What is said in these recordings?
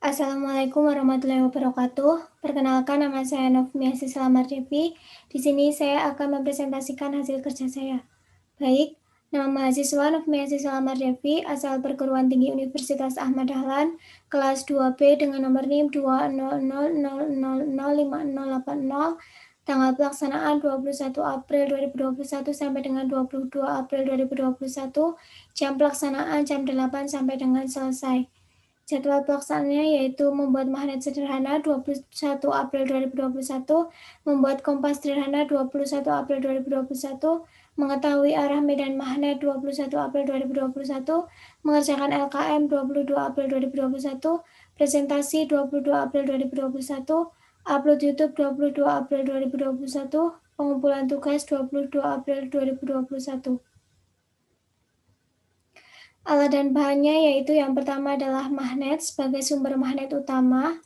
Assalamualaikum warahmatullahi wabarakatuh. Perkenalkan, nama saya Novmi Asisla Mardevi. Di sini saya akan mempresentasikan hasil kerja saya. Baik, nama mahasiswa Novmi Asisla Mardevi, asal perguruan tinggi Universitas Ahmad Dahlan, kelas 2B dengan nomor NIM 200005080, tanggal pelaksanaan 21 April 2021 sampai dengan 22 April 2021, jam pelaksanaan jam 8 sampai dengan selesai. Jadwal pelaksanaannya yaitu membuat magnet sederhana 21 April 2021, membuat kompas sederhana 21 April 2021, mengetahui arah medan magnet 21 April 2021, mengerjakan LKM 22 April 2021, presentasi 22 April 2021, upload YouTube 22 April 2021, pengumpulan tugas 22 April 2021. Alat dan bahannya yaitu yang pertama adalah magnet sebagai sumber magnet utama,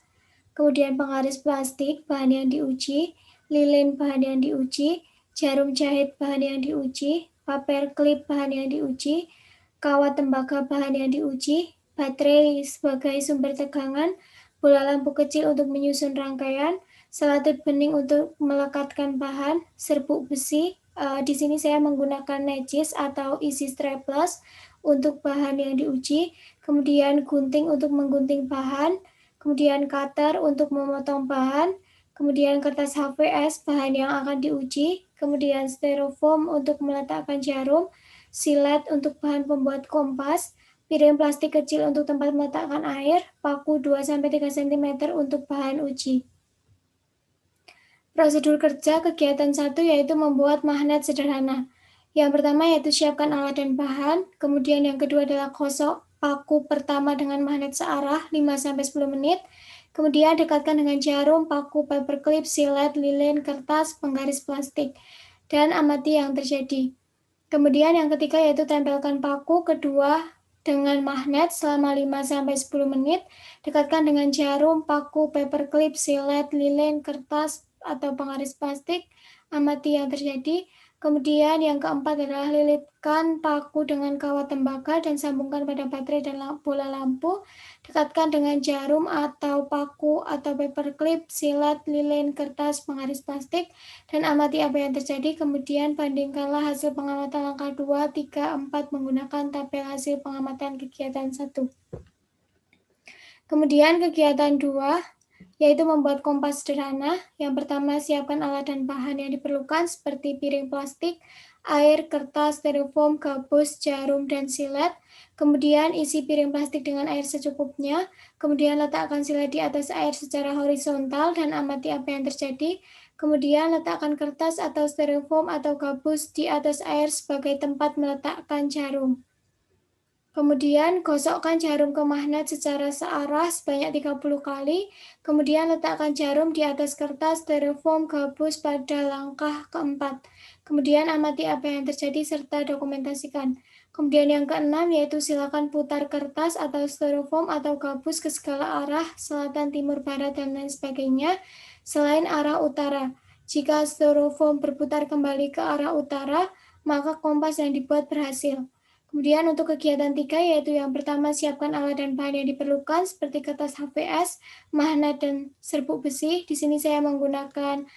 kemudian penggaris plastik bahan yang diuji, lilin bahan yang diuji, jarum jahit bahan yang diuji, paper clip bahan yang diuji, kawat tembaga bahan yang diuji, baterai sebagai sumber tegangan, bola lampu kecil untuk menyusun rangkaian, selotip bening untuk melekatkan bahan, serbuk besi. Di sini saya menggunakan necis atau easy strapless untuk bahan yang diuji, kemudian gunting untuk menggunting bahan, kemudian cutter untuk memotong bahan, kemudian kertas HVS bahan yang akan diuji, kemudian styrofoam untuk meletakkan jarum, silet untuk bahan pembuat kompas, piring plastik kecil untuk tempat meletakkan air, paku 2-3 cm untuk bahan uji. Prosedur kerja kegiatan 1 yaitu membuat magnet sederhana. Yang pertama yaitu siapkan alat dan bahan, kemudian yang kedua adalah gosok paku pertama dengan magnet searah 5-10 menit, kemudian dekatkan dengan jarum, paku, paperclip, silet, lilin, kertas, penggaris plastik, dan amati yang terjadi. Kemudian yang ketiga yaitu tempelkan paku kedua dengan magnet selama 5-10 menit, dekatkan dengan jarum, paku, paperclip, silet, lilin, kertas, atau penggaris plastik, amati yang terjadi. Kemudian yang keempat adalah lilitkan paku dengan kawat tembaga dan sambungkan pada baterai dan bola lampu. Dekatkan dengan jarum atau paku atau paperclip, silet, lilin, kertas, penggaris plastik, dan amati apa yang terjadi. Kemudian bandingkanlah hasil pengamatan langkah 2, 3, 4 menggunakan tabel hasil pengamatan kegiatan 1. Kemudian kegiatan 2 yaitu membuat kompas sederhana. Yang pertama, siapkan alat dan bahan yang diperlukan seperti piring plastik, air, kertas, styrofoam, gabus, jarum, dan silet. Kemudian isi piring plastik dengan air secukupnya. Kemudian letakkan silet di atas air secara horizontal dan amati apa yang terjadi. Kemudian letakkan kertas atau styrofoam atau gabus di atas air sebagai tempat meletakkan jarum. Kemudian gosokkan jarum ke magnet secara searah sebanyak 30 kali. Kemudian letakkan jarum di atas kertas styrofoam gabus pada langkah keempat. Kemudian amati apa yang terjadi serta dokumentasikan. Kemudian yang keenam yaitu silakan putar kertas atau styrofoam atau gabus ke segala arah, selatan, timur, barat, dan lain sebagainya, selain arah utara. Jika styrofoam berputar kembali ke arah utara, maka kompas yang dibuat berhasil. Kemudian untuk kegiatan 3 yaitu yang pertama siapkan alat dan bahan yang diperlukan seperti kertas HVS, magnet, dan serbuk besi. Di sini saya menggunakan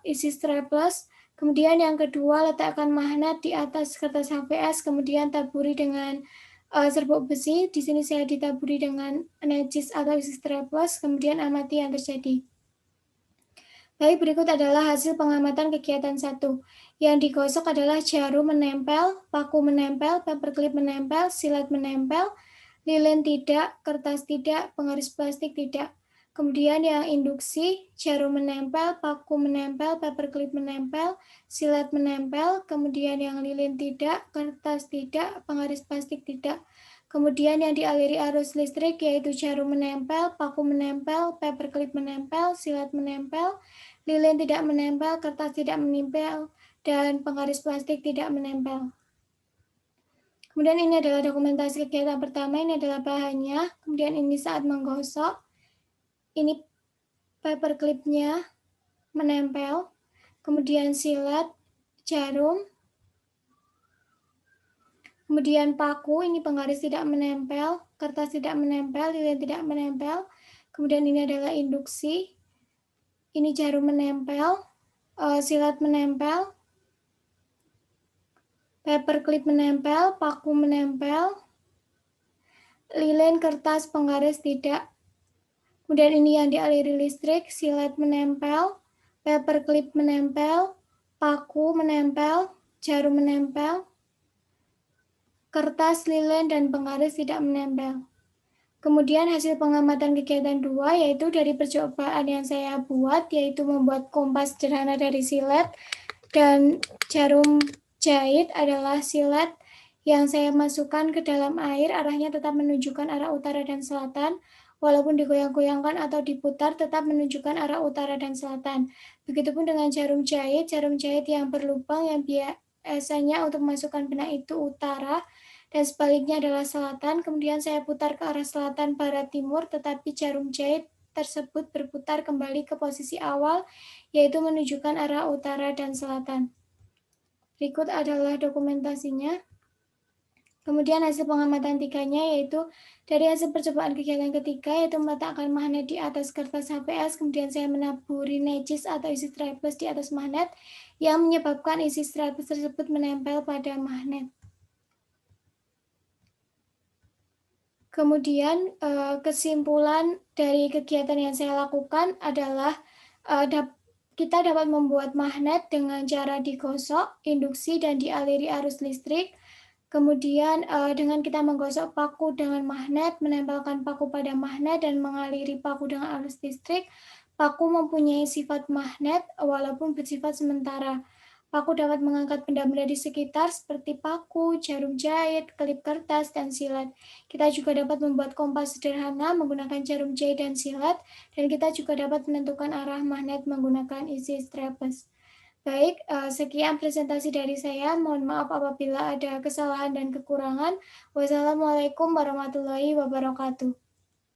easy strapless. Kemudian yang kedua letakkan magnet di atas kertas HVS, kemudian taburi dengan serbuk besi. Di sini saya ditaburi dengan necis atau easy strapless. Kemudian amati yang terjadi. Baik, berikut adalah hasil pengamatan kegiatan 1. Yang digosok adalah jarum menempel, paku menempel, paperclip menempel, silet menempel, lilin tidak, kertas tidak, penggaris plastik tidak. Kemudian yang induksi, jarum menempel, paku menempel, paperclip menempel, silet menempel, kemudian yang lilin tidak, kertas tidak, penggaris plastik tidak. Kemudian yang dialiri arus listrik yaitu jarum menempel, paku menempel, paperclip menempel, silet menempel, lilin tidak menempel, kertas tidak menempel, dan penggaris plastik tidak menempel. Kemudian ini adalah dokumentasi kegiatan pertama, ini adalah bahannya, kemudian ini saat menggosok, ini paperclipnya menempel, kemudian silet, jarum, Kemudian paku, ini penggaris tidak menempel, kertas tidak menempel, lilin tidak menempel. Kemudian ini adalah induksi, ini jarum menempel, silet menempel, paperclip menempel, paku menempel, lilin, kertas, penggaris tidak. Kemudian ini yang dialiri listrik, silet menempel, paperclip menempel, paku menempel, jarum menempel, kertas, lilin, dan penggaris tidak menempel. Kemudian hasil pengamatan kegiatan 2 yaitu dari percobaan yang saya buat, yaitu membuat kompas sederhana dari silet dan jarum jahit adalah silet yang saya masukkan ke dalam air, arahnya tetap menunjukkan arah utara dan selatan, walaupun digoyang-goyangkan atau diputar tetap menunjukkan arah utara dan selatan. Begitupun dengan jarum jahit yang berlubang yang biasanya untuk masukkan benang itu utara, dan sebaliknya adalah selatan. Kemudian saya putar ke arah selatan, barat, timur, tetapi jarum jahit tersebut berputar kembali ke posisi awal, yaitu menunjukkan arah utara dan selatan. Berikut adalah dokumentasinya. Kemudian hasil pengamatan 3-nya yaitu dari hasil percobaan kegiatan ketiga, yaitu meletakkan magnet di atas kertas HPS, kemudian saya menaburi necis atau isi strapless di atas magnet yang menyebabkan isi strapless tersebut menempel pada magnet. Kemudian kesimpulan dari kegiatan yang saya lakukan adalah kita dapat membuat magnet dengan cara digosok, induksi, dan dialiri arus listrik. Kemudian dengan kita menggosok paku dengan magnet, menempelkan paku pada magnet, dan mengaliri paku dengan arus listrik, paku mempunyai sifat magnet walaupun bersifat sementara. Paku dapat mengangkat benda-benda di sekitar seperti paku, jarum jahit, klip kertas, dan silet. Kita juga dapat membuat kompas sederhana menggunakan jarum jahit dan silet, dan kita juga dapat menentukan arah magnet menggunakan isi strapless. Baik, sekian presentasi dari saya. Mohon maaf apabila ada kesalahan dan kekurangan. Wassalamualaikum warahmatullahi wabarakatuh.